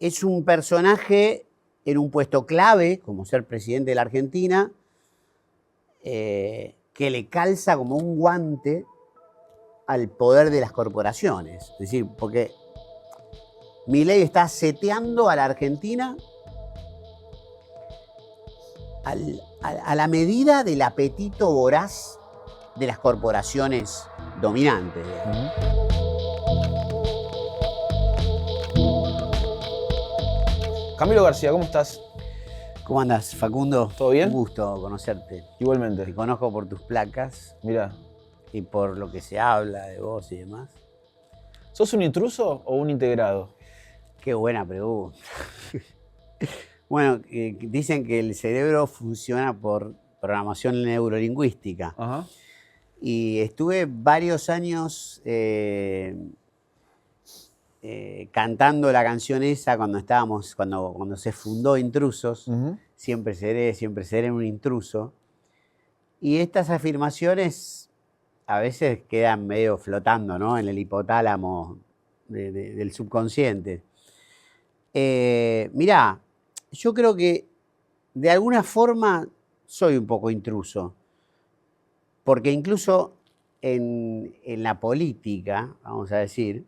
es un personaje en un puesto clave, como ser presidente de la Argentina, que le calza como un guante al poder de las corporaciones. Es decir, porque Milei está seteando a la Argentina a la medida del apetito voraz de las corporaciones dominantes, digamos. Camilo García, ¿cómo estás? ¿Cómo andas, Facundo? ¿Todo bien? Un gusto conocerte. Igualmente. Te conozco por tus placas Mirá, y por lo que se habla de vos y demás. ¿sos un intruso o un integrado? Qué buena pregunta. Bueno, dicen que el cerebro funciona por programación neurolingüística. Ajá. Y estuve varios años cantando la canción esa cuando se fundó Intrusos. Uh-huh. Siempre seré un intruso. Y estas afirmaciones a veces quedan medio flotando, ¿no? En el hipotálamo del subconsciente. Mirá, yo creo que de alguna forma soy un poco intruso. Porque incluso en la política, vamos a decir,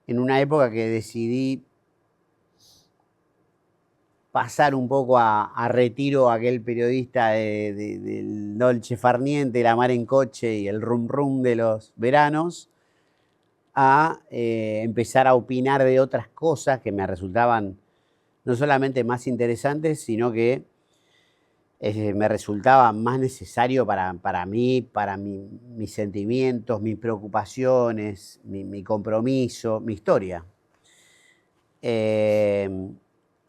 en una época que decidí pasar un poco a retiro aquel periodista del Dolce Farniente, la mar en coche y el rum rum de los veranos, a empezar a opinar de otras cosas que me resultaban no solamente más interesantes, sino que me resultaba más necesario para mí, para mis sentimientos, mis preocupaciones, mi compromiso, mi historia.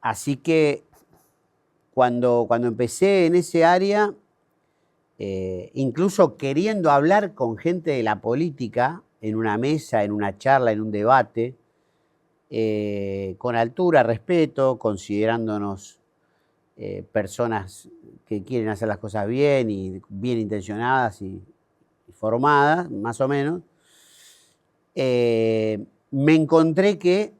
Así que cuando empecé en ese área, incluso queriendo hablar con gente de la política, en una mesa, en una charla, en un debate, con altura, respeto, considerándonos personas que quieren hacer las cosas bien y bien intencionadas y formadas, más o menos, me encontré que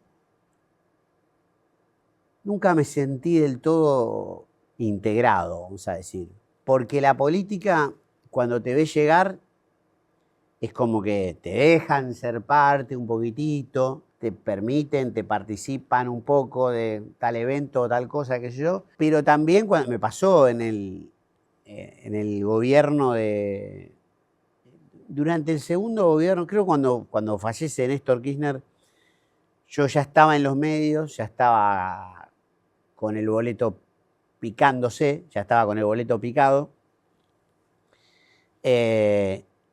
nunca me sentí del todo integrado, vamos a decir. Porque la política, cuando te ve llegar, es como que te dejan ser parte un poquitito, te permiten, te participan un poco de tal evento o tal cosa, qué sé yo. Pero también cuando me pasó en el gobierno durante el segundo gobierno, creo cuando fallece Néstor Kirchner, yo ya estaba en los medios, ya estaba con el boleto picándose, ya estaba con el boleto picado.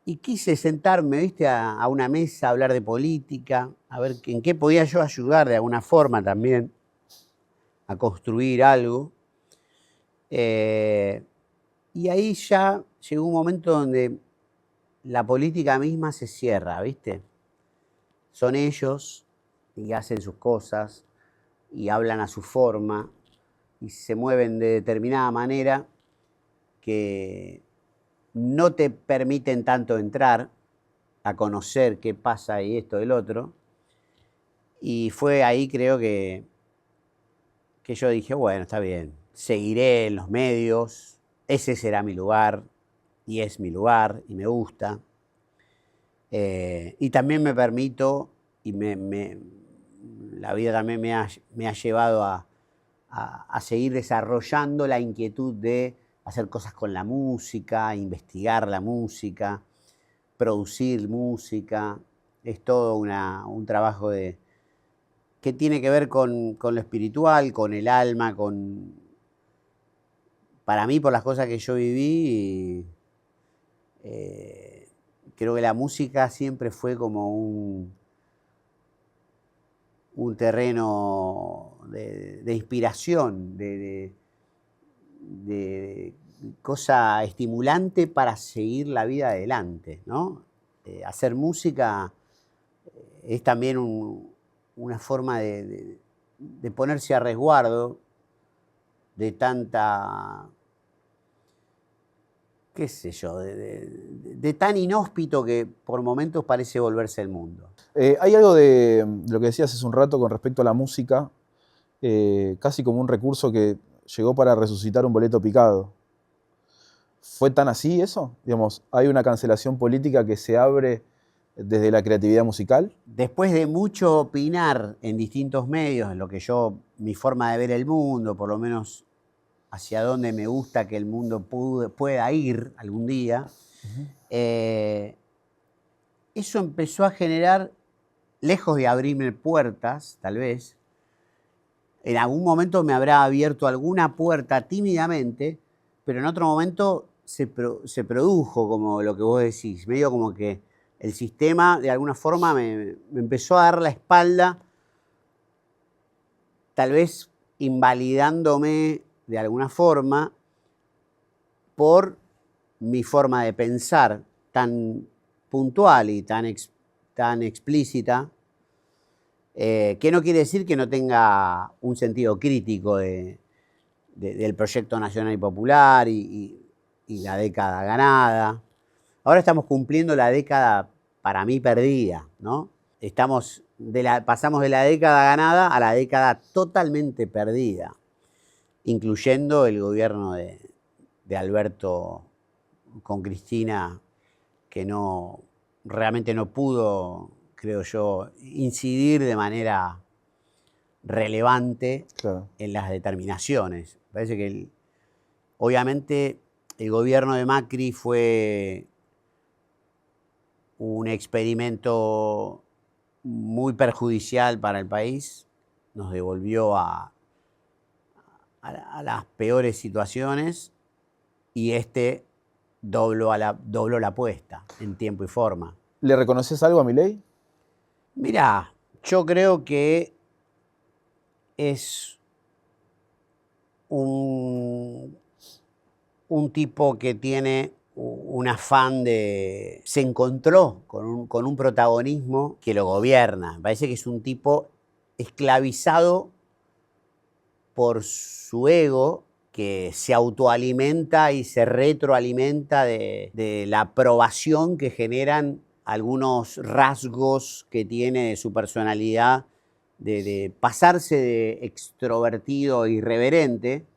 Y quise sentarme, ¿viste? A una mesa, a hablar de política, a ver en qué podía yo ayudar de alguna forma también a construir algo. Y ahí ya llegó un momento donde la política misma se cierra, ¿viste? Son ellos y hacen sus cosas y hablan a su forma y se mueven de determinada manera que no te permiten tanto entrar a conocer qué pasa y esto del otro. Y fue ahí, creo que yo dije, bueno, está bien, seguiré en los medios, ese será mi lugar, y es mi lugar, y me gusta. Y también me permito, y la vida también me ha llevado a seguir desarrollando la inquietud de hacer cosas con la música, investigar la música, producir música. Es todo un trabajo que tiene que ver con lo espiritual, con el alma, para mí, por las cosas que yo viví, creo que la música siempre fue como un terreno de inspiración, de cosa estimulante para seguir la vida adelante, ¿no? Hacer música es también una forma de ponerse a resguardo de tanta, qué sé yo, de tan inhóspito que por momentos parece volverse el mundo. Hay algo de lo que decías hace un rato con respecto a la música, casi como un recurso que llegó para resucitar un boleto picado. ¿Fue tan así eso? Digamos, ¿hay una cancelación política que se abre desde la creatividad musical? Después de mucho opinar en distintos medios, en lo que mi forma de ver el mundo, por lo menos hacia dónde me gusta que el mundo pueda ir algún día, eso empezó a generar, lejos de abrirme puertas, tal vez, en algún momento me habrá abierto alguna puerta tímidamente, pero en otro momento se produjo como lo que vos decís, medio como que el sistema de alguna forma me empezó a dar la espalda, tal vez invalidándome de alguna forma por mi forma de pensar tan puntual y tan explícita, que no quiere decir que no tenga un sentido crítico del proyecto nacional y popular y la década ganada. Ahora estamos cumpliendo la década, para mí, perdida, ¿no? Pasamos de la década ganada a la década totalmente perdida, incluyendo el gobierno de Alberto con Cristina, que realmente no pudo, creo yo, incidir de manera relevante Claro. en las determinaciones. Parece que obviamente el gobierno de Macri fue un experimento muy perjudicial para el país, nos devolvió a las peores situaciones y dobló la apuesta en tiempo y forma. ¿Le reconoces algo a Milei? Mirá, yo creo que es un tipo que tiene un afán se encontró con un protagonismo que lo gobierna. Me parece que es un tipo esclavizado por su ego, que se autoalimenta y se retroalimenta de la aprobación que generan algunos rasgos que tiene de su personalidad, de pasarse de extrovertido e irreverente.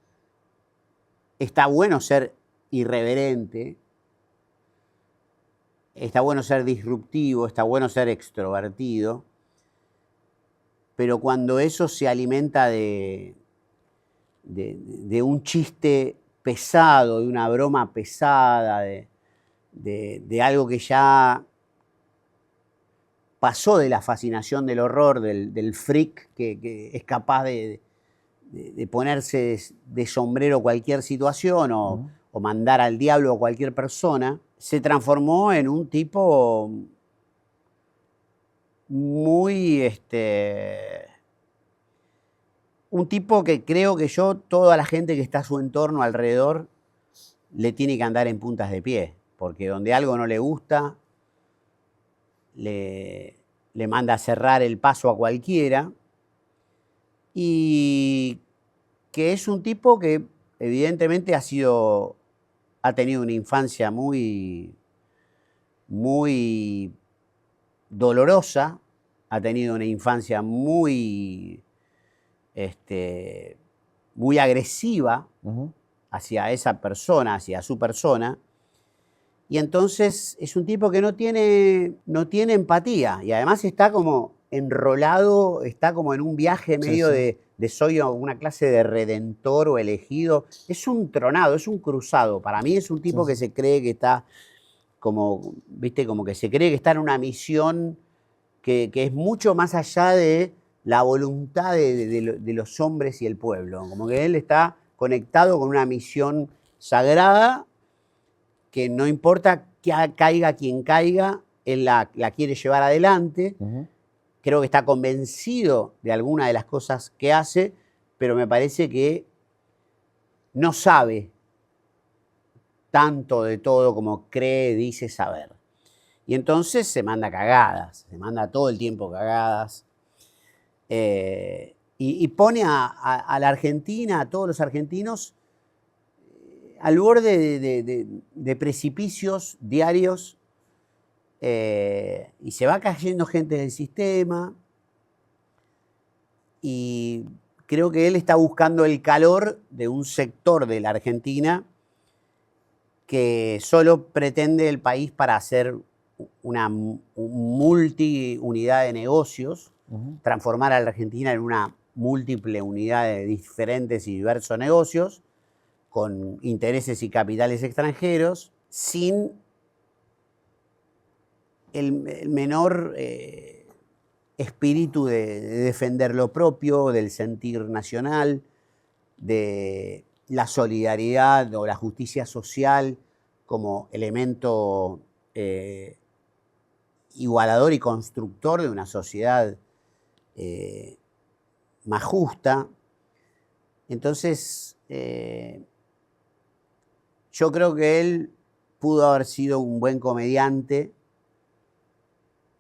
Está bueno ser irreverente, está bueno ser disruptivo, está bueno ser extrovertido, pero cuando eso se alimenta de un chiste pesado, de una broma pesada, de algo que ya pasó de la fascinación del horror, del freak que es capaz de ponerse de sombrero cualquier situación o mandar al diablo a cualquier persona, se transformó en un tipo muy, un tipo que creo que toda la gente que está a su entorno alrededor, le tiene que andar en puntas de pie, porque donde algo no le gusta, le manda a cerrar el paso a cualquiera, y que es un tipo que evidentemente ha tenido una infancia muy, muy dolorosa, ha tenido una infancia muy, muy agresiva hacia esa persona, hacia su persona, y entonces es un tipo que no tiene empatía, y además está como enrolado, está como en un viaje medio de soy una clase de redentor o elegido. Es un tronado, es un cruzado. Para mí es un tipo que se cree que está como, viste, como que se cree que está en una misión que es mucho más allá de la voluntad de los hombres y el pueblo. Como que él está conectado con una misión sagrada que no importa que caiga quien caiga, él la quiere llevar adelante. Creo que está convencido de alguna de las cosas que hace, pero me parece que no sabe tanto de todo como cree, dice saber. Y entonces se manda cagadas, se manda todo el tiempo cagadas. Y pone a la Argentina, a todos los argentinos, al borde de precipicios diarios, y se va cayendo gente del sistema, y creo que él está buscando el calor de un sector de la Argentina que solo pretende el país para hacer una multiunidad de negocios, transformar a la Argentina en una múltiple unidad de diferentes y diversos negocios, con intereses y capitales extranjeros, sin el menor espíritu de defender lo propio, del sentir nacional, de la solidaridad o la justicia social como elemento igualador y constructor de una sociedad más justa. Entonces, yo creo que él pudo haber sido un buen comediante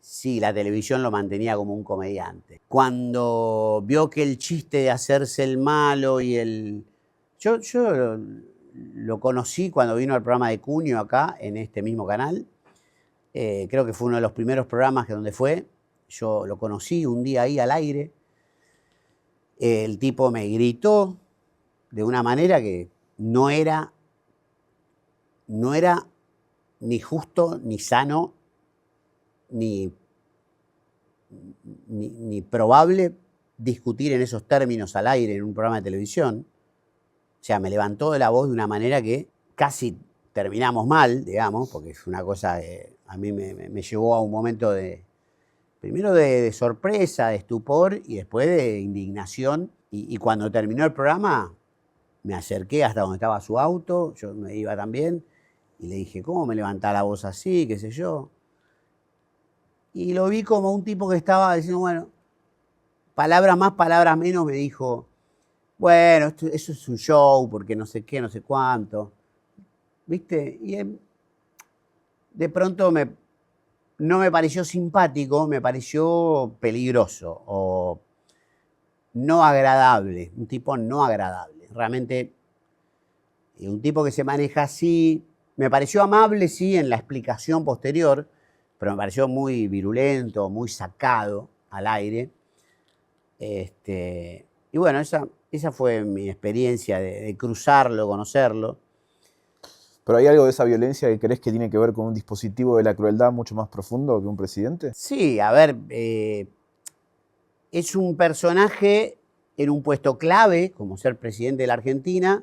si la televisión lo mantenía como un comediante. Cuando vio que el chiste de hacerse el malo y el... Yo lo conocí cuando vino al programa de Cuño acá, en este mismo canal. Creo que fue uno de los primeros programas donde fue. Yo lo conocí un día ahí al aire. El tipo me gritó de una manera que no era ni justo, ni sano, ni probable discutir en esos términos al aire en un programa de televisión. O sea, me levantó de la voz de una manera que casi terminamos mal, digamos, porque es una cosa que a mí me llevó a un momento primero de sorpresa, de estupor y después de indignación. Y cuando terminó el programa, me acerqué hasta donde estaba su auto, yo me iba también, y le dije, ¿cómo me levantás la voz así? ¿Qué sé yo? Y lo vi como un tipo que estaba diciendo, bueno, palabras más, palabras menos, me dijo, bueno, eso es un show, porque no sé qué, no sé cuánto. ¿Viste? Y de pronto no me pareció simpático, me pareció peligroso o no agradable, un tipo no agradable. Realmente, un tipo que se maneja así, me pareció amable, sí, en la explicación posterior, pero me pareció muy virulento, muy sacado al aire. Y bueno, esa fue mi experiencia de cruzarlo, conocerlo. ¿Pero hay algo de esa violencia que crees que tiene que ver con un dispositivo de la crueldad mucho más profundo que un presidente? Sí, a ver, es un personaje en un puesto clave, como ser presidente de la Argentina,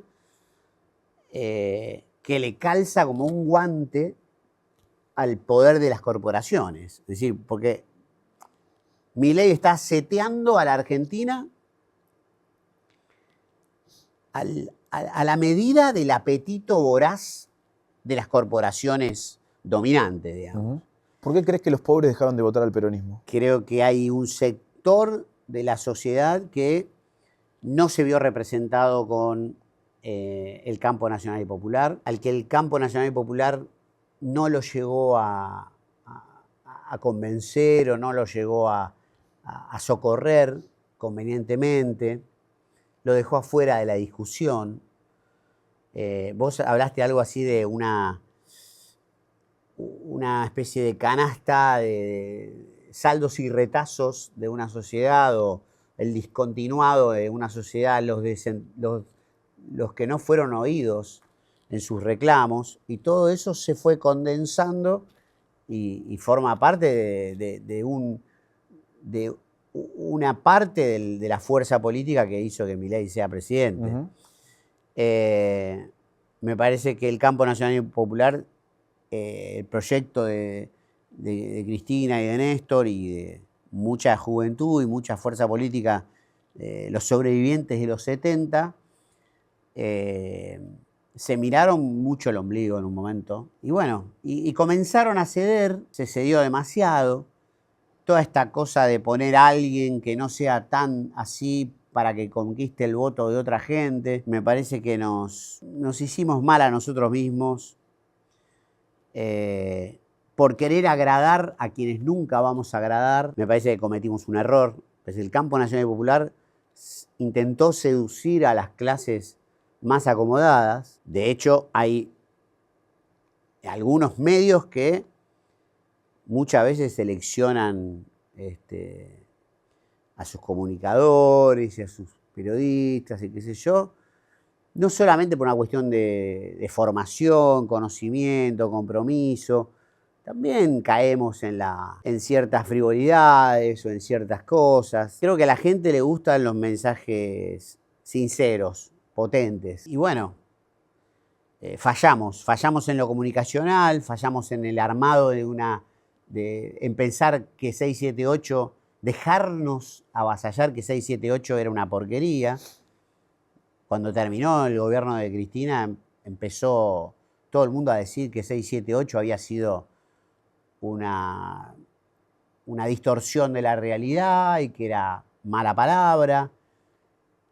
que le calza como un guante al poder de las corporaciones. Es decir, porque Milei está seteando a la Argentina a la medida del apetito voraz de las corporaciones dominantes, digamos. ¿Por qué crees que los pobres dejaron de votar al peronismo? Creo que hay un sector de la sociedad que no se vio representado con el campo nacional y popular, al que el campo nacional y popular no lo llegó a convencer o no lo llegó a socorrer convenientemente, lo dejó afuera de la discusión. Vos hablaste algo así de una especie de canasta de saldos y retazos de una sociedad o el discontinuado de una sociedad, los que no fueron oídos en sus reclamos, y todo eso se fue condensando y forma parte de una parte de la fuerza política que hizo que Milei sea presidente. Me parece que el campo nacional y popular, el proyecto de Cristina y de Néstor y de mucha juventud y mucha fuerza política, los sobrevivientes de los 70, se miraron mucho el ombligo en un momento. Y bueno, y comenzaron a ceder, se cedió demasiado. Toda esta cosa de poner a alguien que no sea tan así para que conquiste el voto de otra gente, me parece que nos hicimos mal a nosotros mismos por querer agradar a quienes nunca vamos a agradar. Me parece que cometimos un error. Pues el campo nacional y popular intentó seducir a las clases más acomodadas. De hecho, hay algunos medios que muchas veces seleccionan a sus comunicadores y a sus periodistas y qué sé yo, no solamente por una cuestión de formación, conocimiento, compromiso, también caemos en ciertas frivolidades o en ciertas cosas. Creo que a la gente le gustan los mensajes sinceros, potentes. Y bueno, fallamos en lo comunicacional, fallamos en el armado en pensar que 678, dejarnos avasallar que 678 era una porquería. Cuando terminó el gobierno de Cristina, empezó todo el mundo a decir que 678 había sido una distorsión de la realidad y que era mala palabra.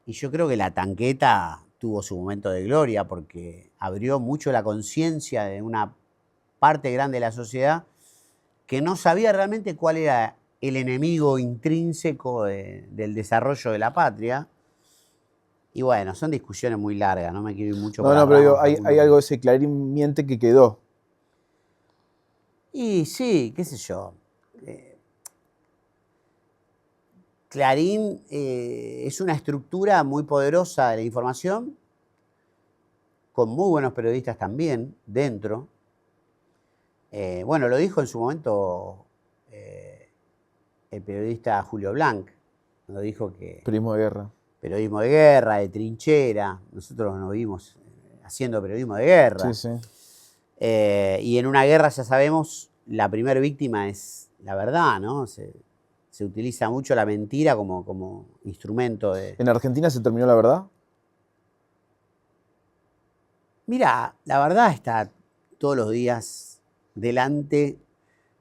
Y yo creo que la tanqueta tuvo su momento de gloria porque abrió mucho la conciencia de una parte grande de la sociedad que no sabía realmente cuál era el enemigo intrínseco del desarrollo de la patria. Y bueno, son discusiones muy largas, no me quiero ir mucho por No, pero digo, ramas, hay algo de ese Clarín miente que quedó. Y sí, qué sé yo. Clarín es una estructura muy poderosa de la información, con muy buenos periodistas también dentro. Bueno, lo dijo en su momento el periodista Julio Blanc, lo dijo que Periodismo de guerra. periodismo de guerra, de trinchera, nosotros nos vimos haciendo periodismo de guerra. Sí, sí. Y en una guerra, ya sabemos, la primera víctima es la verdad, ¿no? Se utiliza mucho la mentira como instrumento de... ¿En Argentina se terminó la verdad? Mira, la verdad está todos los días delante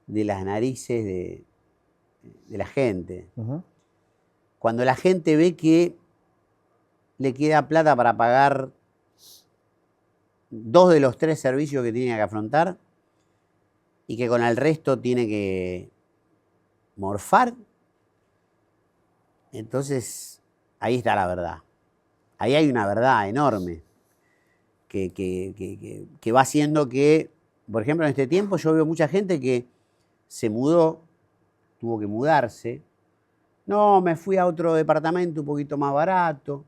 de las narices de la gente. Uh-huh. Cuando la gente ve que le queda plata para pagar 2 de los 3 servicios que tiene que afrontar y que con el resto tiene que morfar, entonces ahí está la verdad. Ahí hay una verdad enorme que va haciendo que, por ejemplo, en este tiempo yo veo mucha gente que se mudó, tuvo que mudarse. No, me fui a otro departamento un poquito más barato,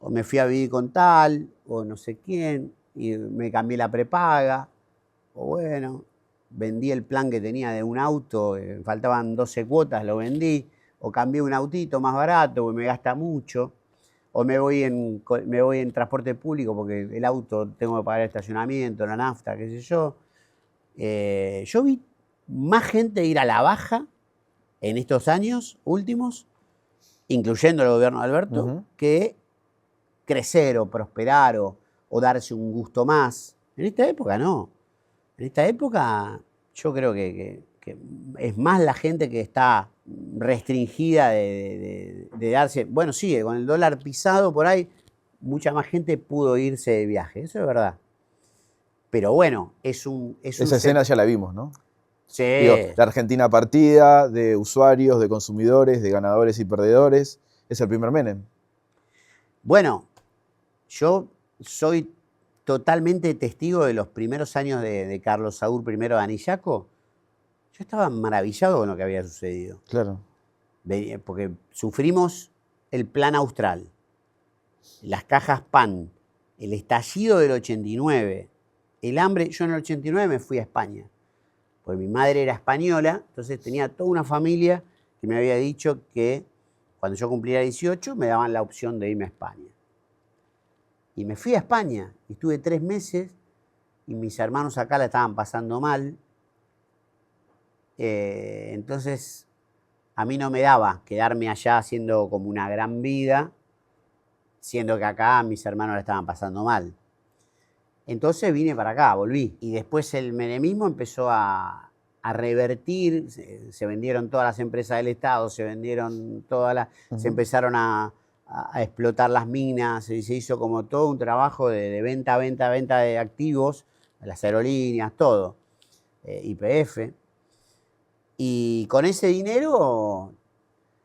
o me fui a vivir con tal, o no sé quién, y me cambié la prepaga, o bueno, vendí el plan que tenía de un auto, faltaban 12 cuotas, lo vendí, o cambié un autito más barato, porque me gasta mucho, o me voy en transporte público porque el auto tengo que pagar el estacionamiento, la nafta, qué sé yo. Yo vi más gente ir a la baja en estos años últimos, incluyendo el gobierno de Alberto, Uh-huh. que crecer o prosperar o darse un gusto más. En esta época no. En esta época yo creo que es más la gente que está restringida de darse... Bueno, sí, con el dólar pisado por ahí, mucha más gente pudo irse de viaje, eso es verdad. Pero bueno, Esa escena ya la vimos, ¿no? Sí. Digo, la Argentina partida, de usuarios, de consumidores, de ganadores y perdedores, es el primer Menem. Bueno, yo soy totalmente testigo de los primeros años de Carlos Saúl I de Anillaco. Yo estaba maravillado con lo que había sucedido. Claro. Porque sufrimos el plan austral, las cajas PAN, el estallido del 89, el hambre. Yo en el 89 me fui a España, porque mi madre era española, entonces tenía toda una familia que me había dicho que cuando yo cumpliera 18 me daban la opción de irme a España. Y me fui a España, y estuve 3 meses, y mis hermanos acá la estaban pasando mal. Entonces, a mí no me daba quedarme allá haciendo como una gran vida, siendo que acá mis hermanos la estaban pasando mal. Entonces vine para acá, volví. Y después el menemismo empezó a revertir, se vendieron todas las empresas del Estado, se vendieron se empezaron a explotar las minas, se hizo como todo un trabajo de venta de activos, las aerolíneas, todo, YPF. Y con ese dinero,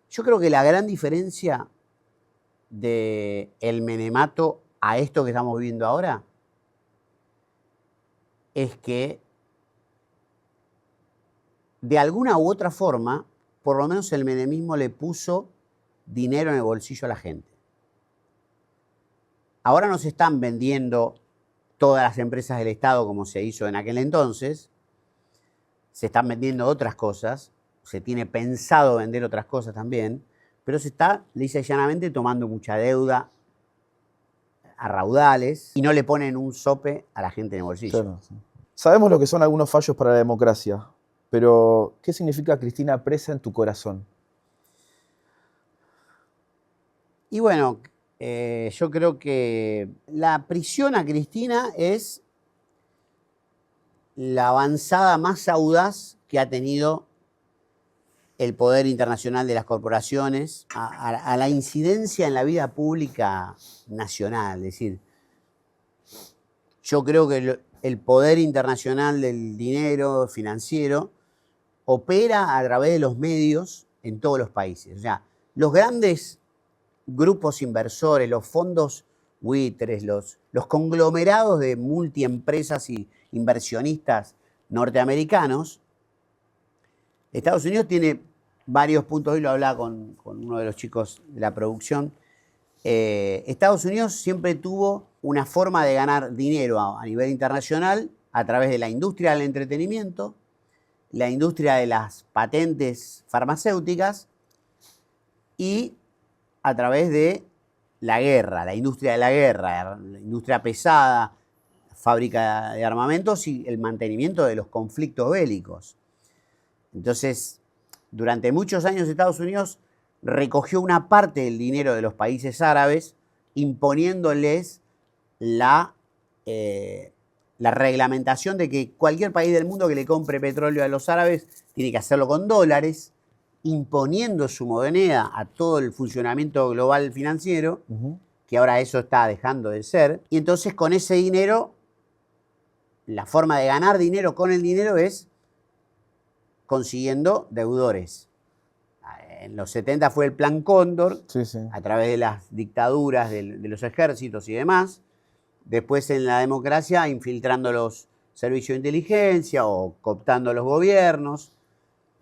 yo creo que la gran diferencia del menemato a esto que estamos viviendo ahora es que de alguna u otra forma por lo menos el menemismo le puso dinero en el bolsillo a la gente. Ahora no se están vendiendo todas las empresas del Estado como se hizo en aquel entonces, se están vendiendo otras cosas, se tiene pensado vender otras cosas también, pero se está, lisa y llanamente, tomando mucha deuda a raudales y no le ponen un sope a la gente en el bolsillo. Claro, sí. Sabemos lo que son algunos fallos para la democracia, pero ¿qué significa Cristina presa en tu corazón? Y bueno, yo creo que la prisión a Cristina es la avanzada más audaz que ha tenido el poder internacional de las corporaciones a la incidencia en la vida pública nacional. Es decir, yo creo que el poder internacional del dinero financiero opera a través de los medios en todos los países. O sea, los grandes grupos inversores, los fondos buitres, los conglomerados de multiempresas y inversionistas norteamericanos, Estados Unidos tiene varios puntos, hoy lo hablaba con uno de los chicos de la producción. Estados Unidos siempre tuvo una forma de ganar dinero a nivel internacional a través de la industria del entretenimiento, la industria de las patentes farmacéuticas y a través de la guerra, la industria de la guerra, la industria pesada, fábrica de armamentos y el mantenimiento de los conflictos bélicos. Entonces, durante muchos años Estados Unidos recogió una parte del dinero de los países árabes, imponiéndoles la reglamentación de que cualquier país del mundo que le compre petróleo a los árabes tiene que hacerlo con dólares, imponiendo su moneda a todo el funcionamiento global financiero, que ahora eso está dejando de ser. Y entonces con ese dinero, la forma de ganar dinero con el dinero es consiguiendo deudores. En los 70 fue el Plan Cóndor, Sí, sí. a través de las dictaduras de los ejércitos y demás. Después en la democracia infiltrando los servicios de inteligencia o cooptando los gobiernos.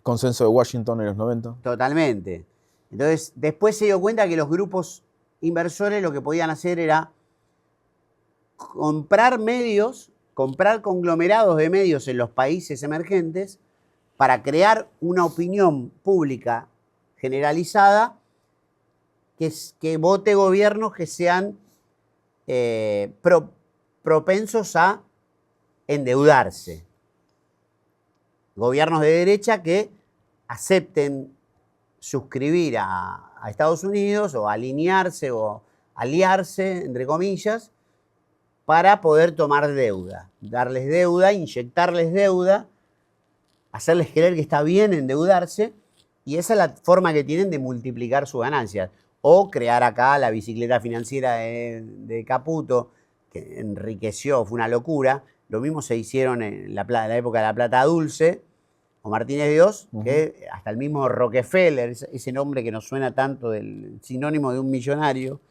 Consenso de Washington en los 90. Totalmente. Entonces, después se dio cuenta que los grupos inversores lo que podían hacer era comprar medios, comprar conglomerados de medios en los países emergentes para crear una opinión pública generalizada que vote gobiernos que sean propensos a endeudarse. Gobiernos de derecha que acepten suscribir a Estados Unidos o alinearse o aliarse, entre comillas, para poder tomar deuda, darles deuda, inyectarles deuda, hacerles creer que está bien endeudarse, y esa es la forma que tienen de multiplicar sus ganancias. O crear acá la bicicleta financiera de Caputo, que enriqueció, fue una locura. Lo mismo se hicieron en la época de la plata dulce, o Martínez de Oz, que hasta el mismo Rockefeller, ese nombre que nos suena tanto del sinónimo de un millonario,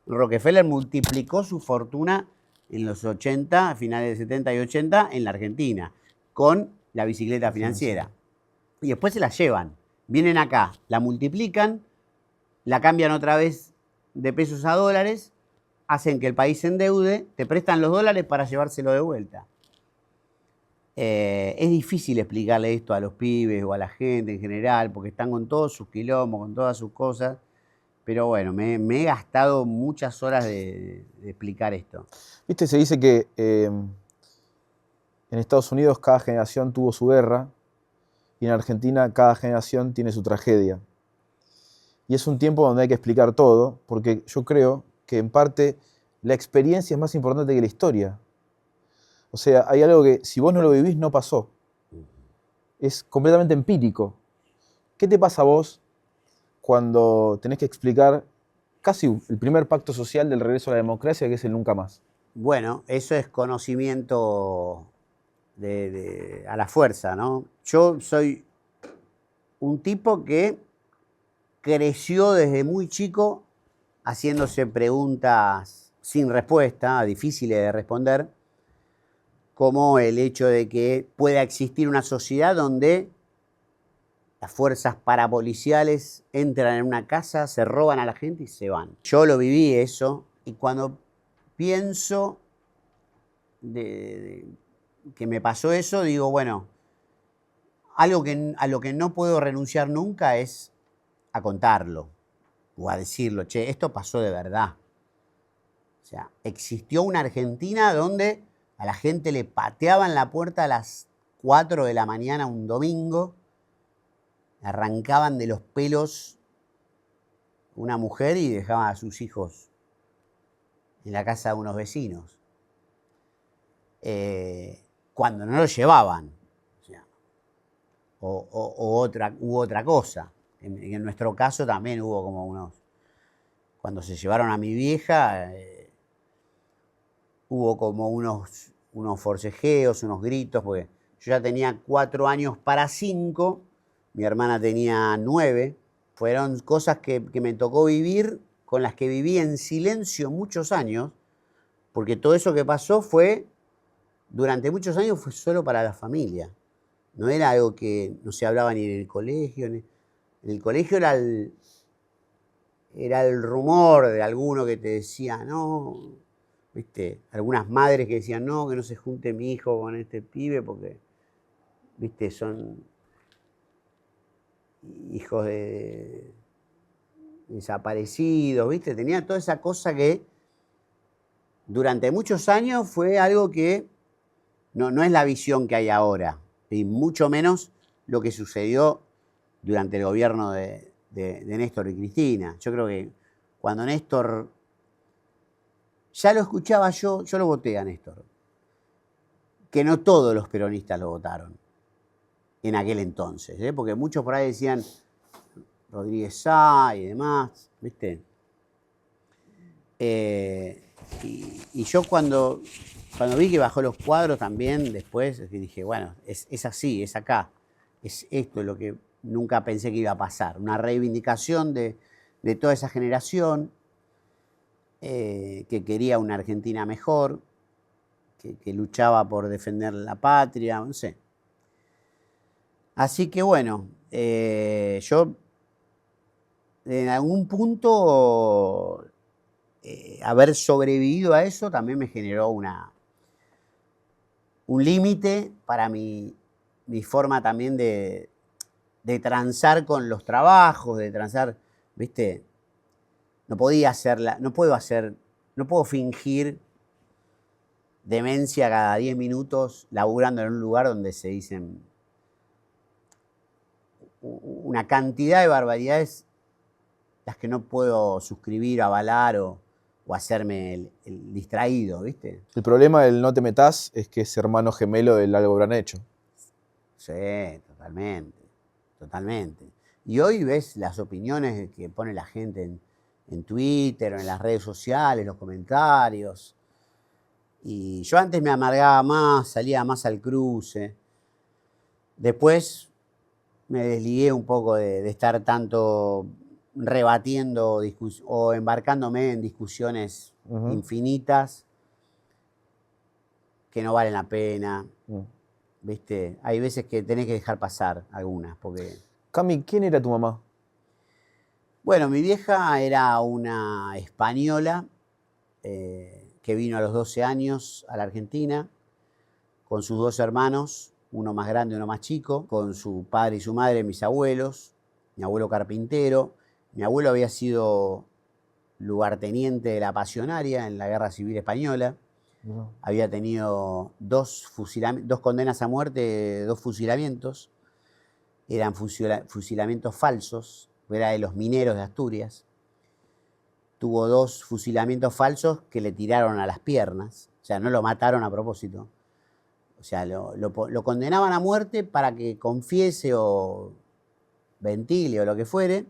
Rockefeller multiplicó su fortuna en los 80, a finales de 70 y 80, en la Argentina, con la bicicleta financiera. Y después se la llevan, vienen acá, la multiplican, la cambian otra vez de pesos a dólares, hacen que el país se endeude, te prestan los dólares para llevárselo de vuelta. Es difícil explicarle esto a los pibes o a la gente en general, porque están con todos sus quilombos, con todas sus cosas. Pero bueno, me he gastado muchas horas de explicar esto. Viste, se dice que en Estados Unidos cada generación tuvo su guerra y en Argentina cada generación tiene su tragedia. Y es un tiempo donde hay que explicar todo, porque yo creo que en parte la experiencia es más importante que la historia. O sea, hay algo que si vos no lo vivís no pasó. Es completamente empírico. ¿Qué te pasa a vos cuando tenés que explicar casi el primer pacto social del regreso a la democracia, que es el nunca más? Bueno, eso es conocimiento a la fuerza, ¿no? Yo soy un tipo que creció desde muy chico haciéndose preguntas sin respuesta, difíciles de responder, como el hecho de que pueda existir una sociedad donde las fuerzas parapoliciales entran en una casa, se roban a la gente y se van. Yo lo viví eso, y cuando pienso que me pasó eso, digo, bueno, algo a lo que no puedo renunciar nunca es a contarlo o a decirlo, che, esto pasó de verdad. O sea, existió una Argentina donde a la gente le pateaban la puerta a las 4 de la mañana un domingo, arrancaban de los pelos una mujer y dejaban a sus hijos en la casa de unos vecinos. Cuando no lo llevaban. O sea, hubo otra cosa. En nuestro caso también hubo como unos... Cuando se llevaron a mi vieja, hubo como unos forcejeos, unos gritos, porque yo ya tenía 4 años para 5, mi hermana tenía 9. Fueron cosas que me tocó vivir, con las que viví en silencio muchos años, porque todo eso que pasó durante muchos años fue solo para la familia. No era algo que no se hablaba ni en el colegio. En el colegio era el rumor de alguno que te decía, no, ¿viste? Algunas madres que decían, no, que no se junte mi hijo con este pibe porque, ¿viste? Son hijos de desaparecidos, ¿viste? Tenía toda esa cosa que durante muchos años fue algo que no es la visión que hay ahora, y mucho menos lo que sucedió durante el gobierno de Néstor y Cristina. Yo creo que cuando Néstor, ya lo escuchaba yo lo voté a Néstor, que no todos los peronistas lo votaron en aquel entonces, ¿eh? Porque muchos por ahí decían Rodríguez Sá y demás, ¿viste? Y yo cuando vi que bajó los cuadros también, después dije, bueno, es así, es acá, es esto lo que nunca pensé que iba a pasar, una reivindicación de toda esa generación que quería una Argentina mejor, que luchaba por defender la patria, no sé. Así que bueno, yo en algún punto haber sobrevivido a eso también me generó un límite para mi forma también de transar con los trabajos, de transar, ¿viste? No puedo fingir demencia cada 10 minutos laburando en un lugar donde se dicen una cantidad de barbaridades las que no puedo suscribir, avalar o hacerme el distraído, ¿viste? El problema del no te metás es que es hermano gemelo del algo habrán hecho. Sí, totalmente, totalmente. Y hoy ves las opiniones que pone la gente en Twitter o en las redes sociales, los comentarios. Y yo antes me amargaba más, salía más al cruce. Después me desligué un poco de estar tanto rebatiendo o embarcándome en discusiones infinitas que no valen la pena. ¿Viste? Hay veces que tenés que dejar pasar algunas, porque... Cami, ¿quién era tu mamá? Bueno, mi vieja era una española que vino a los 12 años a la Argentina con sus 2 hermanos, uno más grande y uno más chico, con su padre y su madre, mis abuelos, mi abuelo carpintero. Mi abuelo había sido lugarteniente de la Pasionaria en la Guerra Civil Española. Había tenido 2 condenas a muerte, 2 fusilamientos. Eran fusilamientos falsos, era de los mineros de Asturias. Tuvo 2 fusilamientos falsos que le tiraron a las piernas, o sea, no lo mataron a propósito. O sea, lo condenaban a muerte para que confiese o ventile o lo que fuere,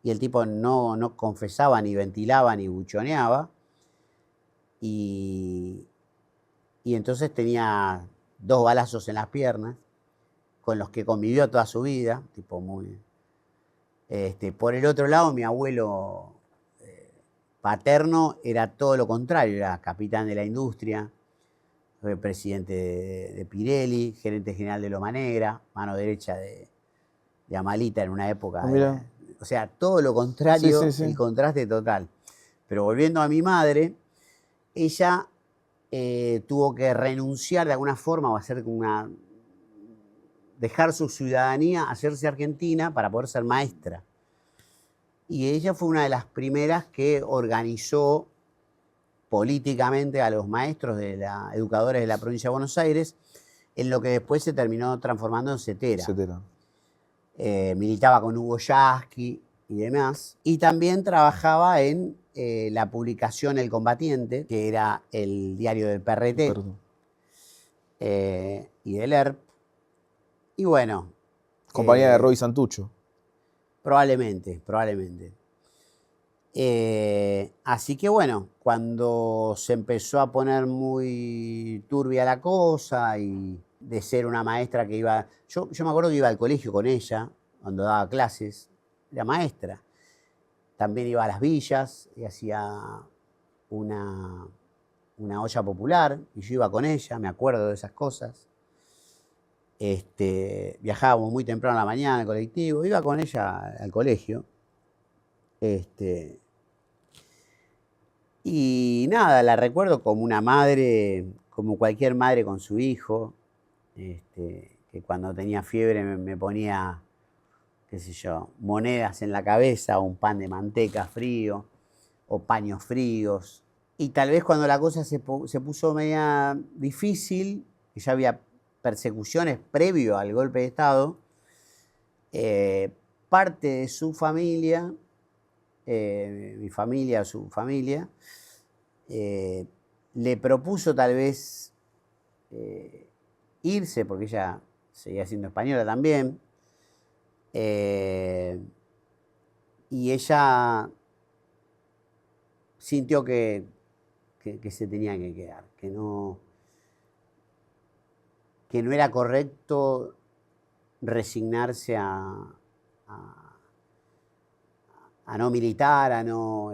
y el tipo no confesaba, ni ventilaba, ni buchoneaba. Y entonces tenía 2 balazos en las piernas, con los que convivió toda su vida, tipo muy... por el otro lado, mi abuelo paterno era todo lo contrario, era capitán de la industria, fue presidente de Pirelli, gerente general de Loma Negra, mano derecha de Amalita en una época. Ah, mira. O sea, todo lo contrario, Sí, sí, sí. el contraste total. Pero volviendo a mi madre, ella tuvo que renunciar de alguna forma o dejar su ciudadanía, hacerse argentina para poder ser maestra. Y ella fue una de las primeras que organizó políticamente a los maestros educadores de la provincia de Buenos Aires, en lo que después se terminó transformando en CETERA. Etcétera. Militaba con Hugo Yasky y demás. Y también trabajaba en la publicación El Combatiente, que era el diario del PRT Perdón. y del ERP. Y bueno. Compañía de Roy Santucho. Probablemente. Así que bueno, cuando se empezó a poner muy turbia la cosa y de ser una maestra que iba... Yo me acuerdo que iba al colegio con ella, cuando daba clases, era maestra. También iba a las villas y hacía una olla popular y yo iba con ella, me acuerdo de esas cosas. Viajábamos muy temprano a la mañana en el colectivo, iba con ella al colegio. Y nada, la recuerdo como una madre, como cualquier madre con su hijo, que cuando tenía fiebre me ponía, qué sé yo, monedas en la cabeza, o un pan de manteca frío, o paños fríos. Y tal vez cuando la cosa se puso media difícil, que ya había persecuciones previo al golpe de Estado, parte de su familia, mi familia, su familia, le propuso tal vez irse, porque ella seguía siendo española también, y ella sintió que se tenía que quedar, que no era correcto resignarse a no militar, a no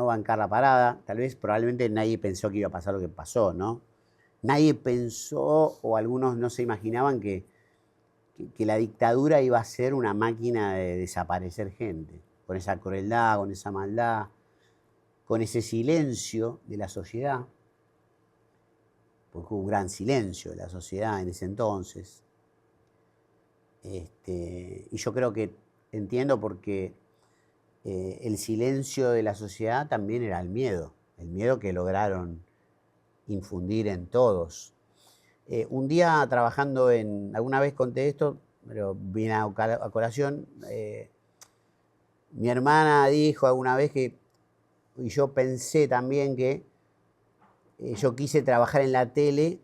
bancar la parada. Tal vez probablemente nadie pensó que iba a pasar lo que pasó, ¿no? Nadie pensó, o algunos no se imaginaban que la dictadura iba a ser una máquina de desaparecer gente, con esa crueldad, con esa maldad, con ese silencio de la sociedad, porque hubo un gran silencio de la sociedad en ese entonces. Y yo creo que entiendo porque el silencio de la sociedad también era el miedo que lograron infundir en todos. Un día trabajando alguna vez conté esto, pero viene a colación, mi hermana dijo alguna vez y yo pensé también que yo quise trabajar en la tele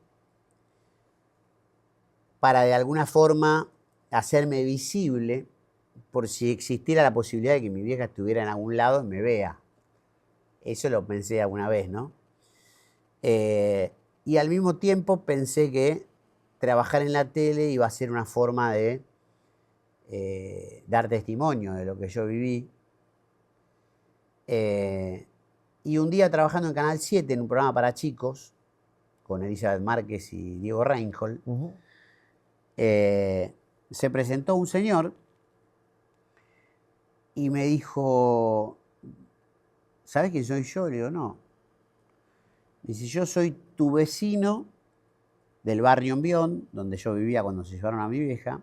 para de alguna forma hacerme visible por si existiera la posibilidad de que mi vieja estuviera en algún lado y me vea. Eso lo pensé alguna vez, ¿no? Y al mismo tiempo pensé que trabajar en la tele iba a ser una forma de dar testimonio de lo que yo viví. Y un día trabajando en Canal 7 en un programa para chicos, con Elizabeth Márquez y Diego Reinhold, se presentó un señor y me dijo, ¿sabes quién soy yo? Le digo, no. Dice, yo soy tu vecino del barrio Envión, donde yo vivía cuando se llevaron a mi vieja,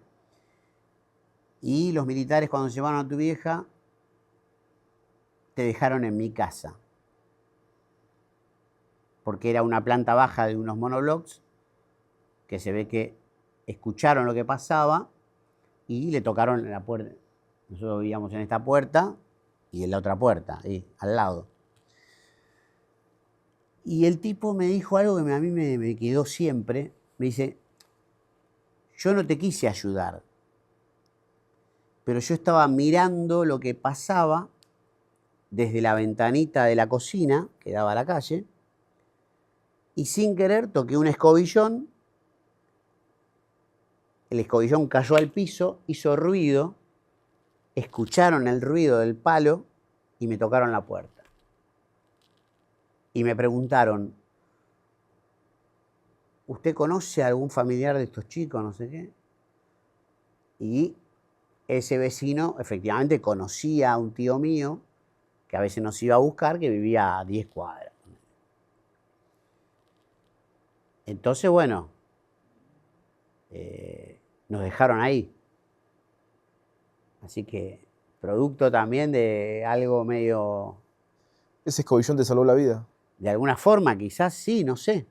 y los militares cuando se llevaron a tu vieja te dejaron en mi casa, porque era una planta baja de unos monoblocks que se ve que escucharon lo que pasaba y le tocaron en la puerta. Nosotros vivíamos en esta puerta y en la otra puerta, ahí, al lado. Y el tipo me dijo algo que a mí me quedó siempre. Me dice, yo no te quise ayudar, pero yo estaba mirando lo que pasaba desde la ventanita de la cocina, que daba a la calle, y sin querer toqué un escobillón, el escobillón cayó al piso, hizo ruido, escucharon el ruido del palo y me tocaron la puerta. Y me preguntaron, ¿usted conoce a algún familiar de estos chicos? No sé qué. Y ese vecino efectivamente conocía a un tío mío que a veces nos iba a buscar, que vivía a 10 cuadras. Entonces, bueno, nos dejaron ahí. Así que, producto también de algo medio, ¿Ese escobillón te salvó la vida? de alguna forma, quizás sí, no sé.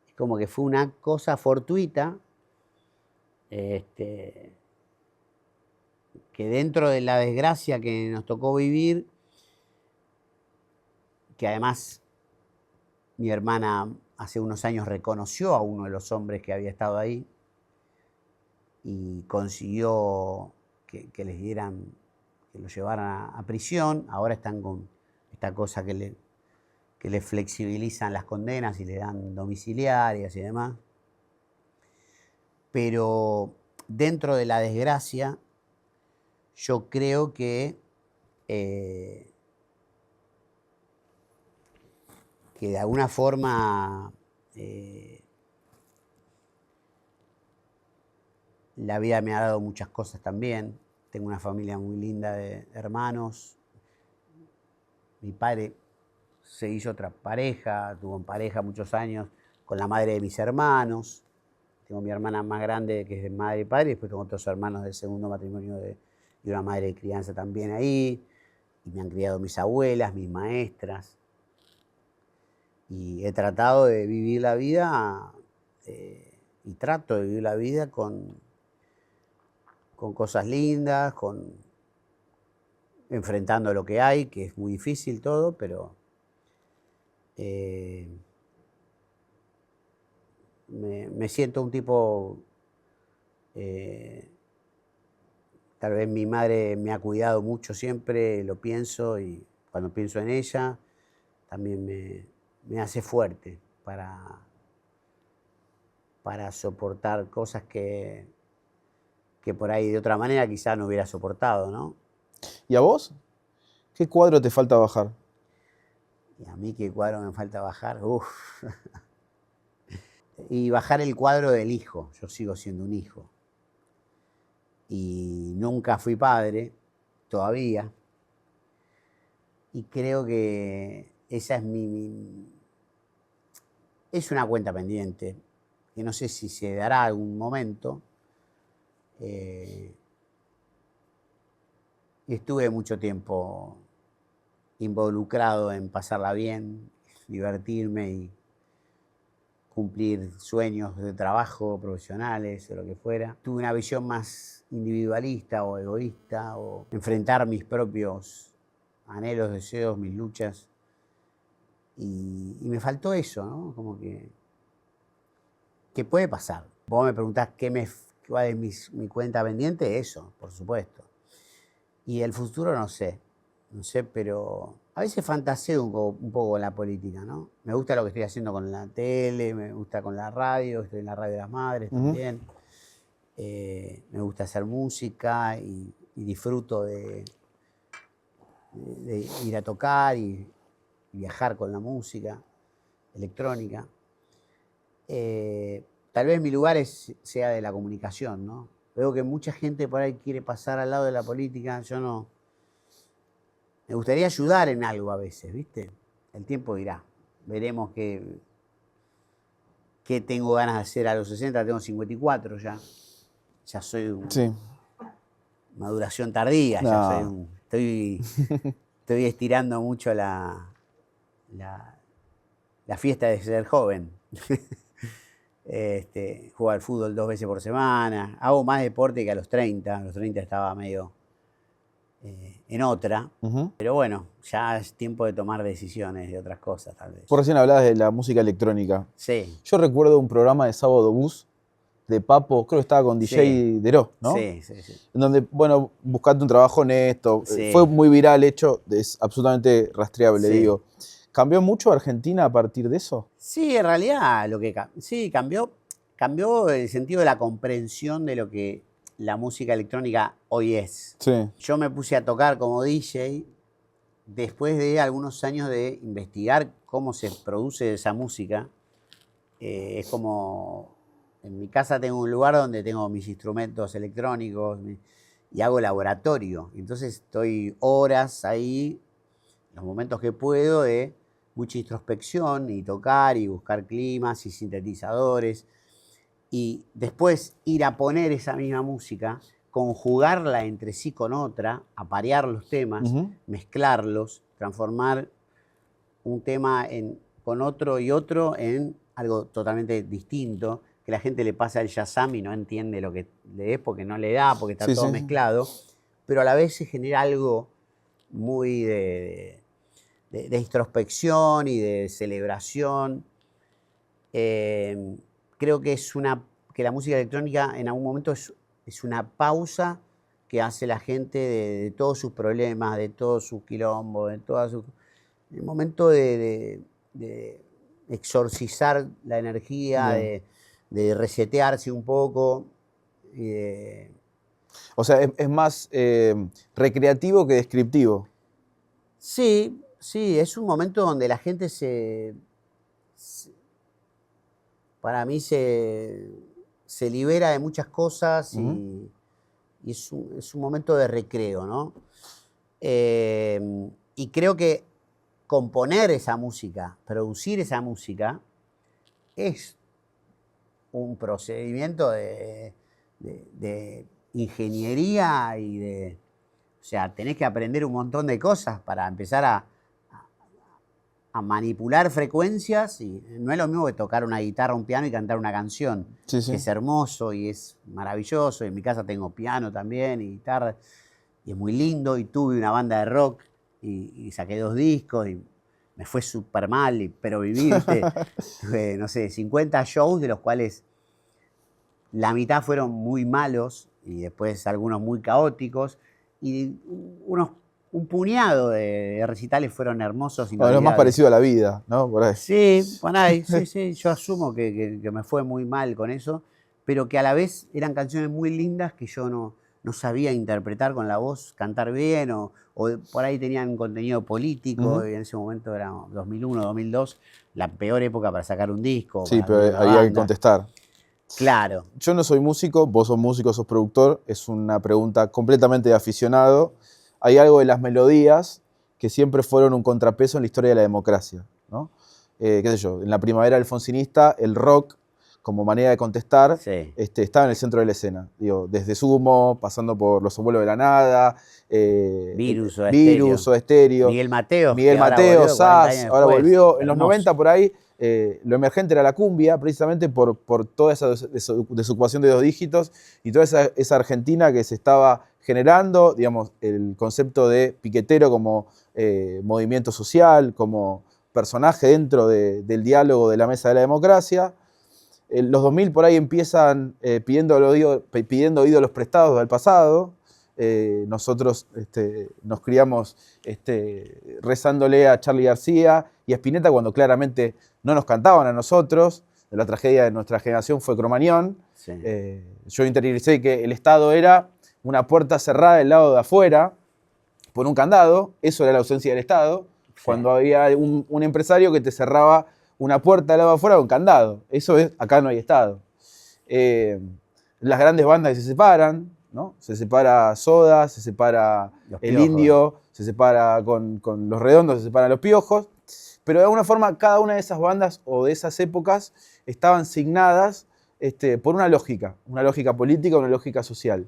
Es como que fue una cosa fortuita, que dentro de la desgracia que nos tocó vivir, que además mi hermana hace unos años reconoció a uno de los hombres que había estado ahí y consiguió que les dieran, que los llevaran a prisión. Ahora están con esta cosa que le flexibilizan las condenas y le dan domiciliarias y demás. Pero dentro de la desgracia, yo creo que de alguna forma la vida me ha dado muchas cosas también. Tengo una familia muy linda de hermanos. Mi padre se hizo otra pareja, tuvo en pareja muchos años con la madre de mis hermanos. Tengo mi hermana más grande que es de madre y padre, y después tengo otros hermanos del segundo matrimonio y una madre de crianza también ahí. Y me han criado mis abuelas, mis maestras. Y he tratado de vivir la vida, y trato de vivir la vida con cosas lindas, enfrentando lo que hay, que es muy difícil todo, pero me siento un tipo, tal vez mi madre me ha cuidado mucho siempre, lo pienso, y cuando pienso en ella, también me hace fuerte para soportar cosas que por ahí de otra manera quizás no hubiera soportado, ¿no? ¿Y a vos? ¿Qué cuadro te falta bajar? Y a mí qué cuadro me falta bajar, uff. Y bajar el cuadro del hijo, yo sigo siendo un hijo. Y nunca fui padre, todavía. Y creo que esa es es una cuenta pendiente, que no sé si se dará algún momento. Estuve mucho tiempo involucrado en pasarla bien, divertirme y cumplir sueños de trabajo, profesionales o lo que fuera. Tuve una visión más individualista o egoísta, o enfrentar mis propios anhelos, deseos, mis luchas. Y me faltó eso, ¿no? Como que puede pasar. Vos me preguntás cuál es mi cuenta pendiente, eso, por supuesto. Y el futuro no sé, pero a veces fantaseo un poco con la política, ¿no? Me gusta lo que estoy haciendo con la tele, me gusta con la radio, estoy en la radio de las madres también. Me gusta hacer música y disfruto de ir a tocar y viajar con la música electrónica. Tal vez mi lugar sea de la comunicación, ¿no? Veo que mucha gente por ahí quiere pasar al lado de la política, yo no. Me gustaría ayudar en algo a veces, ¿viste? El tiempo dirá. Veremos qué tengo ganas de hacer a los 60, tengo 54 ya. Ya soy Sí. maduración tardía, No. ya soy estoy estirando mucho la fiesta de ser joven. Juego al fútbol 2 veces por semana, hago más deporte que a los 30 estaba medio en otra, pero bueno, ya es tiempo de tomar decisiones de otras cosas tal vez. Vos recién hablabas de la música electrónica. Sí. Yo recuerdo un programa de Sábado Bus de Papo, creo que estaba con DJ Deró, ¿no? Sí. En donde, bueno, buscate un trabajo honesto. Sí. Fue muy viral, hecho, es absolutamente rastreable, Sí. digo. ¿Cambió mucho Argentina a partir de eso? Sí, en realidad cambió el sentido de la comprensión de lo que la música electrónica hoy es. Sí. Yo me puse a tocar como DJ después de algunos años de investigar cómo se produce esa música. Es como en mi casa tengo un lugar donde tengo mis instrumentos electrónicos y hago laboratorio. Entonces estoy horas ahí, los momentos que puedo, de mucha introspección y tocar y buscar climas y sintetizadores. Y después ir a poner esa misma música, conjugarla entre sí con otra, aparear los temas, mezclarlos, transformar un tema con otro y otro en algo totalmente distinto, que la gente le pasa el Shazam y no entiende lo que le es porque no le da, porque está todo mezclado, pero a la vez se genera algo muy de introspección y de celebración. Creo que que la música electrónica en algún momento es una pausa que hace la gente de todos sus problemas, de todos sus quilombos, de todas sus... El momento de exorcizar la energía, de resetearse un poco. O sea, es más recreativo que descriptivo. Sí, sí, es un momento donde la gente para mí se libera de muchas cosas y es un momento de recreo, ¿no? Y creo que componer esa música, producir esa música, es un procedimiento de ingeniería y o sea, tenés que aprender un montón de cosas para empezar a manipular frecuencias, y no es lo mismo que tocar una guitarra, un piano y cantar una canción, que es hermoso y es maravilloso. En mi casa tengo piano también y guitarra, y es muy lindo, y tuve una banda de rock y saqué 2 discos y me fue súper mal, pero viví, ¿viste? Tuve, no sé, 50 shows, de los cuales la mitad fueron muy malos y después algunos muy caóticos, y un puñado de recitales fueron hermosos. Lo más parecido a la vida, ¿no? Por ahí. Sí, por ahí, sí, yo asumo que me fue muy mal con eso, pero que a la vez eran canciones muy lindas que yo no sabía interpretar con la voz, cantar bien, o por ahí tenían contenido político, y en ese momento era 2001, 2002, la peor época para sacar un disco. Sí, pero había que contestar. Claro. Yo no soy músico, vos sos músico, sos productor, es una pregunta completamente de aficionado. Hay algo de las melodías que siempre fueron un contrapeso en la historia de la democracia, ¿no? Qué sé yo, en la primavera alfonsinista, el rock, como manera de contestar, estaba en el centro de la escena. Digo, desde Sumo, pasando por Los Abuelos de la Nada, Virus o Estéreo. Miguel Mateos, SAS, ahora volvió. En los 90 por ahí, lo emergente era la cumbia, precisamente por toda esa desocupación de 2 dígitos y toda esa Argentina que se estaba generando, digamos, el concepto de piquetero como movimiento social, como personaje dentro del diálogo de la mesa de la democracia. Los 2000 por ahí empiezan pidiendo ídolos prestados del pasado. Nosotros nos criamos rezándole a Charly García y a Spinetta cuando claramente no nos cantaban a nosotros. La tragedia de nuestra generación fue Cromañón. Yo interioricé que el Estado era una puerta cerrada del lado de afuera por un candado. Eso era la ausencia del Estado. Cuando había un empresario que te cerraba una puerta del lado de afuera con candado. Eso es, acá no hay Estado. Las grandes bandas que se separan, ¿no? Se separa Soda, se separa El Indio, se separa con Los Redondos, se separan Los Piojos. Pero de alguna forma cada una de esas bandas o de esas épocas estaban signadas por una lógica política, una lógica social.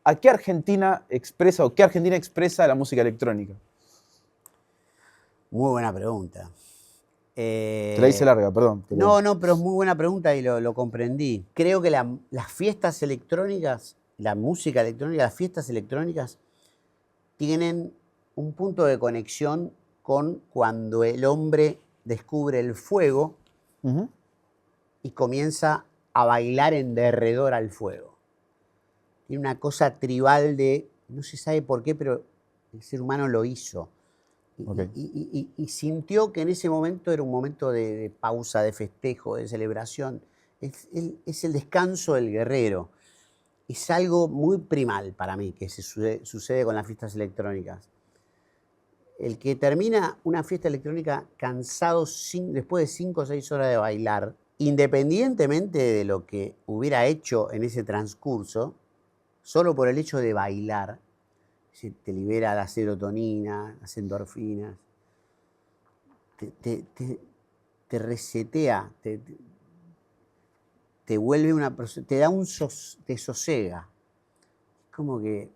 ¿A qué Argentina expresa o qué Argentina expresa la música electrónica? Muy buena pregunta. Te la hice larga, perdón. No, pero es muy buena pregunta y lo comprendí. Creo que las fiestas electrónicas, la música electrónica, las fiestas electrónicas tienen un punto de conexión con cuando el hombre descubre el fuego y comienza a bailar en derredor al fuego. Tiene una cosa tribal no se sabe por qué, pero el ser humano lo hizo. Y sintió que en ese momento era un momento de pausa, de festejo, de celebración. Es el descanso del guerrero. Es algo muy primal para mí que sucede con las fiestas electrónicas. El que termina una fiesta electrónica cansado después de 5 o 6 horas de bailar, independientemente de lo que hubiera hecho en ese transcurso, solo por el hecho de bailar, te libera la serotonina, las endorfinas, te resetea, te vuelve una persona, te da te sosega. Como que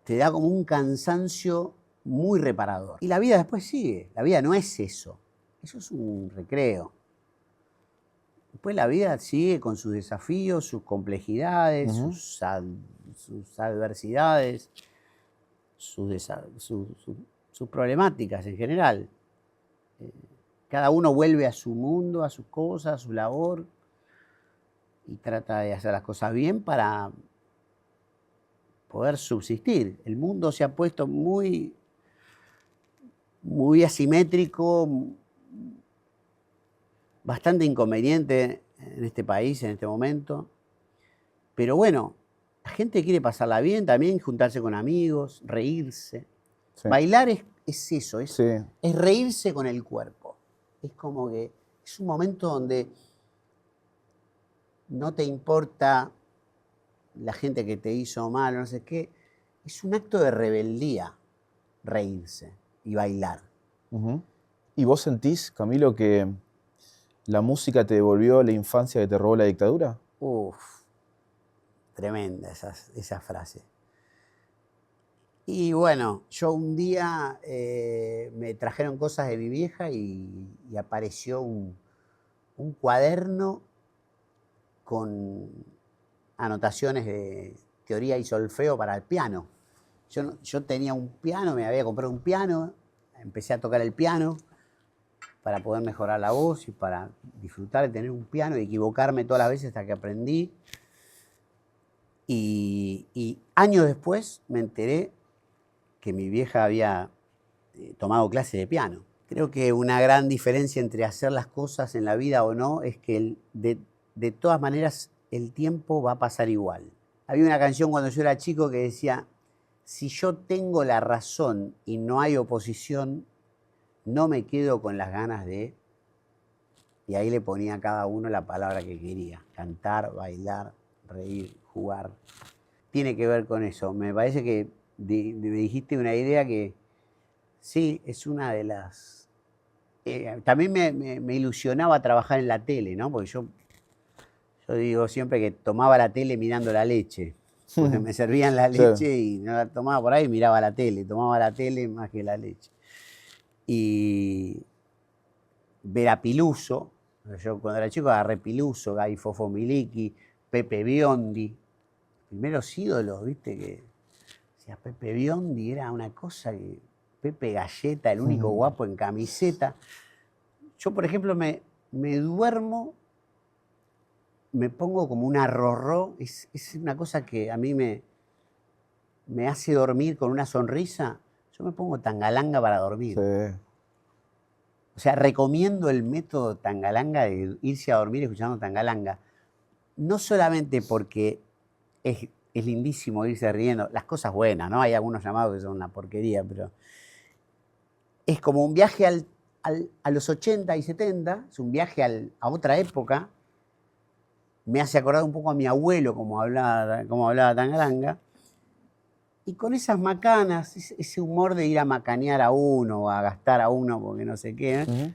te da como un cansancio muy reparador. Y la vida después sigue. La vida no es eso. Eso es un recreo. Después la vida sigue con sus desafíos, sus complejidades, sus adversidades, sus problemáticas en general. Cada uno vuelve a su mundo, a sus cosas, a su labor y trata de hacer las cosas bien para poder subsistir. El mundo se ha puesto muy, muy asimétrico, bastante inconveniente en este país en este momento. Pero bueno, la gente quiere pasarla bien también, juntarse con amigos, reírse. Sí. Bailar es eso, es reírse con el cuerpo. Es como que es un momento donde no te importa la gente que te hizo mal, no sé qué. Es un acto de rebeldía, reírse y bailar. ¿Y vos sentís, Camilo, que la música te devolvió la infancia que te robó la dictadura? Uf, tremenda esa frase. Y bueno, yo un día me trajeron cosas de mi vieja y apareció un cuaderno con anotaciones de teoría y solfeo para el piano. Yo tenía un piano, me había comprado un piano, empecé a tocar el piano para poder mejorar la voz y para disfrutar de tener un piano y equivocarme todas las veces hasta que aprendí. Y años después me enteré que mi vieja había tomado clases de piano. Creo que una gran diferencia entre hacer las cosas en la vida o no es que de todas maneras el tiempo va a pasar igual. Había una canción cuando yo era chico que decía, si yo tengo la razón y no hay oposición, no me quedo con las ganas de... Y ahí le ponía a cada uno la palabra que quería. Cantar, bailar, reír, jugar. Tiene que ver con eso. Me parece que me dijiste una idea que sí, es una de las... también me ilusionaba trabajar en la tele, ¿no? Porque yo digo siempre que tomaba la tele mirando la leche. Porque me servían la leche y no la tomaba por ahí y miraba la tele. Tomaba la tele más que la leche. Y ver a Piluso. Yo cuando era chico agarré Piluso, Gai Fofomiliki, Pepe Biondi. Primeros ídolos, ¿viste? Que decía, Pepe Biondi era una cosa que... Pepe Galleta, el único guapo en camiseta. Yo, por ejemplo, me duermo, me pongo como una rorró. Es una cosa que a mí me hace dormir con una sonrisa. Yo me pongo tangalanga para dormir. Sí. O sea, recomiendo el método tangalanga de irse a dormir escuchando tangalanga. No solamente porque es lindísimo irse riendo, las cosas buenas, ¿no? Hay algunos llamados que son una porquería, pero es como un viaje a los 80 y 70, es un viaje a otra época. Me hace acordar un poco a mi abuelo, como hablaba tangalanga. Y con esas macanas, ese humor de ir a macanear a uno o a gastar a uno porque no sé qué,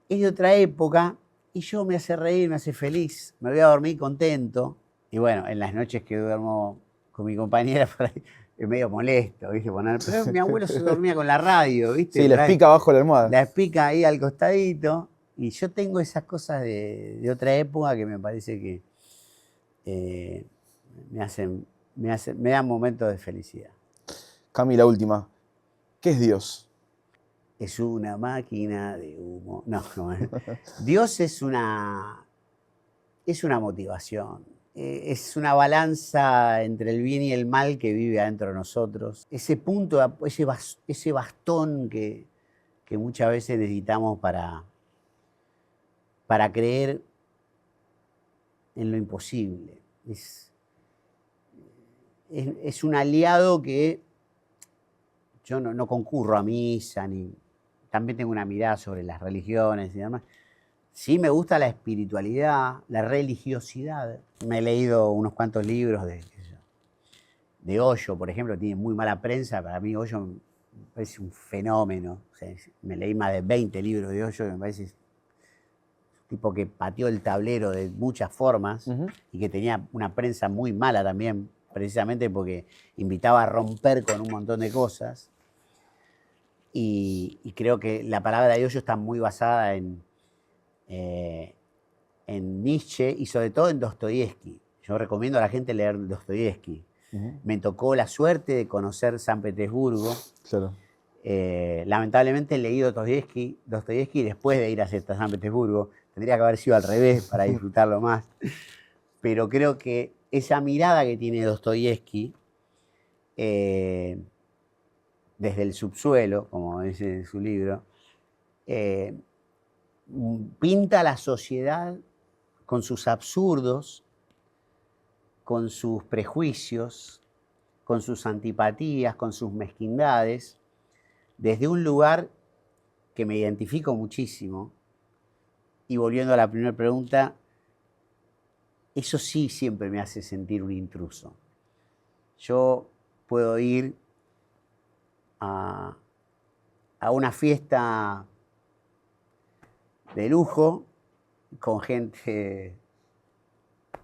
es de otra época y yo me hace reír, me hace feliz, me voy a dormir contento. Y bueno, en las noches que duermo con mi compañera por ahí, es medio molesto, ¿viste? Pero mi abuelo se dormía con la radio, ¿viste? Sí, la espica abajo la almohada. La espica ahí al costadito. Y yo tengo esas cosas de otra época que me parece que me dan momentos de felicidad. Cami, la última. ¿Qué es Dios? Es una máquina de humo. No. Dios es una motivación. Es una balanza entre el bien y el mal que vive adentro de nosotros. Ese punto, ese bastón que muchas veces necesitamos para creer en lo imposible. Es un aliado que yo no concurro a misa, ni también tengo una mirada sobre las religiones y demás, Sí me gusta la espiritualidad, la religiosidad. Me he leído unos cuantos libros de Hoyo, por ejemplo, tiene muy mala prensa. Para mí Hoyo me parece un fenómeno. O sea, me leí más de 20 libros de Hoyo y me parece un tipo que pateó el tablero de muchas formas y que tenía una prensa muy mala también, precisamente porque invitaba a romper con un montón de cosas. Y creo que la palabra de Hoyo está muy basada en Nietzsche y sobre todo en Dostoyevsky. Yo recomiendo a la gente leer Dostoyevsky. Me tocó la suerte de conocer San Petersburgo. Claro. Lamentablemente leí Dostoyevsky después de ir a San Petersburgo. Tendría que haber sido al revés para disfrutarlo más. Pero creo que esa mirada que tiene Dostoyevsky desde el subsuelo, como dice en su libro, pinta la sociedad con sus absurdos, con sus prejuicios, con sus antipatías, con sus mezquindades, desde un lugar que me identifico muchísimo. Y volviendo a la primera pregunta, eso sí siempre me hace sentir un intruso. Yo puedo ir a una fiesta de lujo con gente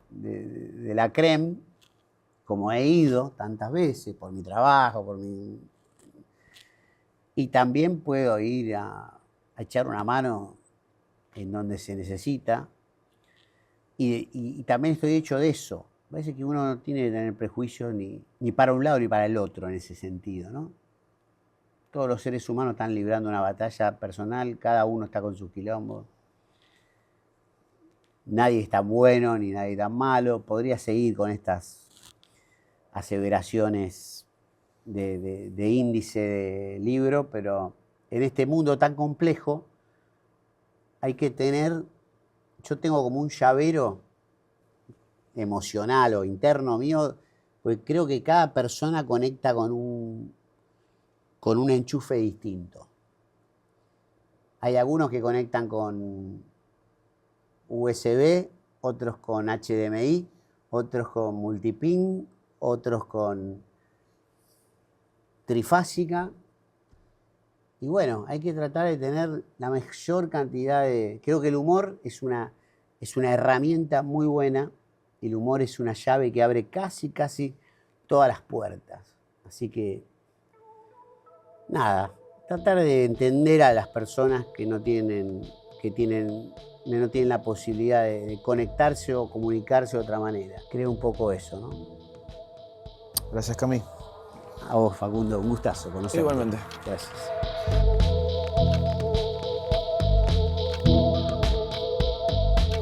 de la crème, como he ido tantas veces por mi trabajo, y también puedo ir a echar una mano en donde se necesita, y también estoy hecho de eso. Parece que uno no tiene que tener prejuicios ni para un lado ni para el otro en ese sentido, ¿no? Todos los seres humanos están librando una batalla personal, cada uno está con sus quilombos. Nadie es tan bueno ni nadie tan malo. Podría seguir con estas aseveraciones de índice de libro, pero en este mundo tan complejo hay que tener, yo tengo como un llavero emocional o interno mío, porque creo que cada persona conecta con un enchufe distinto. Hay algunos que conectan con USB, otros con HDMI, otros con multipin, otros con trifásica. Y bueno, hay que tratar de tener la mayor cantidad de... Creo que el humor es una herramienta muy buena. El humor es una llave que abre casi todas las puertas. Así que, nada, tratar de entender a las personas que no tienen la posibilidad de conectarse o comunicarse de otra manera. Creo un poco eso, ¿no? Gracias, Cami. A vos, Facundo, un gustazo conocerte. Igualmente. Gracias.